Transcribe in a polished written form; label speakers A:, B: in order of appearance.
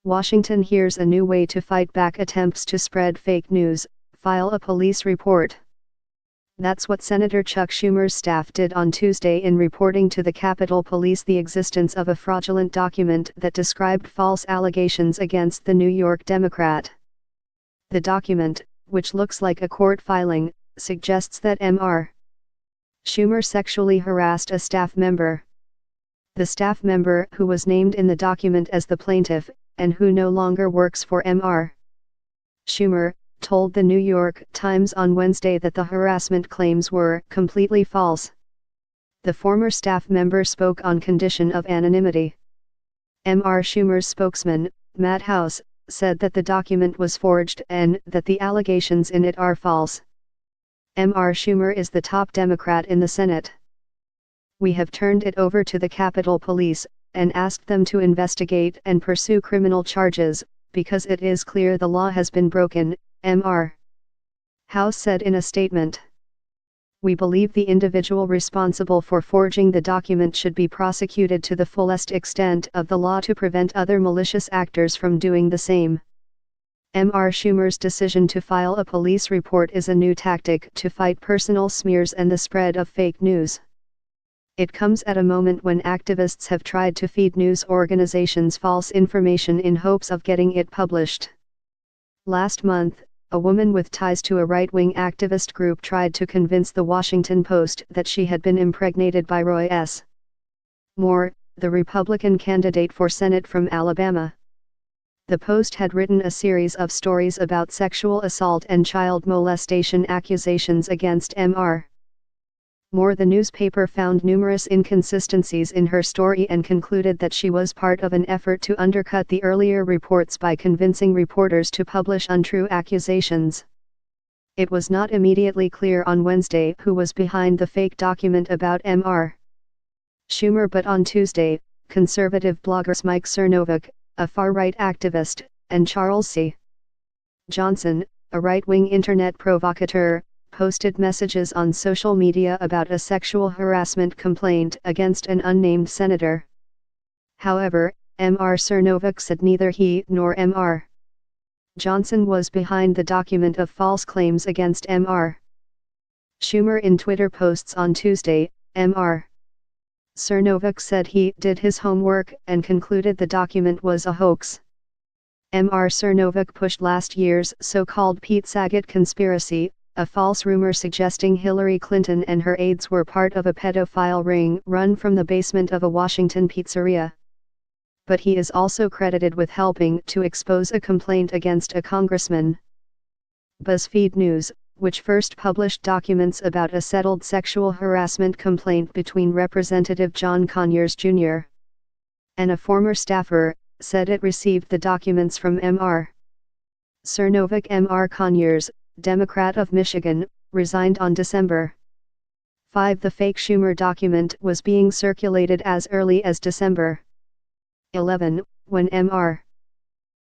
A: Washington hears a new way to fight back attempts to spread fake news, file a police report. That's what Senator Chuck Schumer's staff did on Tuesday in reporting to the Capitol Police the existence of a fraudulent document that described false allegations against the New York Democrat. The document, which looks like a court filing, suggests that Mr. Schumer sexually harassed a staff member. The staff member, who was named in the document as the plaintiff, and who no longer works for Mr. Schumer, told the New York Times on Wednesday that the harassment claims were completely false. The former staff member spoke on condition of anonymity. Mr. Schumer's spokesman, Matt House, said that the document was forged and that the allegations in it are false. Mr. Schumer is the top Democrat in the Senate. We have turned it over to the Capitol Police, and asked them to investigate and pursue criminal charges, because it is clear the law has been broken, Mr. House said in a statement. We believe the individual responsible for forging the document should be prosecuted to the fullest extent of the law to prevent other malicious actors from doing the same. Mr. Schumer's decision to file a police report is a new tactic to fight personal smears and the spread of fake news. It comes at a moment when activists have tried to feed news organizations false information in hopes of getting it published. Last month, a woman with ties to a right-wing activist group tried to convince the Washington Post that she had been impregnated by Roy S. Moore, the Republican candidate for Senate from Alabama. The Post had written a series of stories about sexual assault and child molestation accusations against Mr. Moore. The newspaper found numerous inconsistencies in her story and concluded that she was part of an effort to undercut the earlier reports by convincing reporters to publish untrue accusations. It was not immediately clear on Wednesday who was behind the fake document about Mr. Schumer, but on Tuesday, conservative bloggers Mike Cernovich, a far-right activist, and Charles C. Johnson, a right-wing internet provocateur, posted messages on social media about a sexual harassment complaint against an unnamed senator. However, Mr. Cernovich said neither he nor Mr. Johnson was behind the document of false claims against Mr. Schumer. In Twitter posts on Tuesday, Mr. Cernovich said he did his homework and concluded the document was a hoax. Mr. Cernovich pushed last year's so-called Pete Saget conspiracy, a false rumor suggesting Hillary Clinton and her aides were part of a pedophile ring run from the basement of a Washington pizzeria. But he is also credited with helping to expose a complaint against a congressman. BuzzFeed News, which first published documents about a settled sexual harassment complaint between Representative John Conyers Jr. and a former staffer, said it received the documents from Mr. Cernovich. Mr. Conyers, Democrat of Michigan, resigned on December 5. The fake Schumer document was being circulated as early as December 11, when Mr.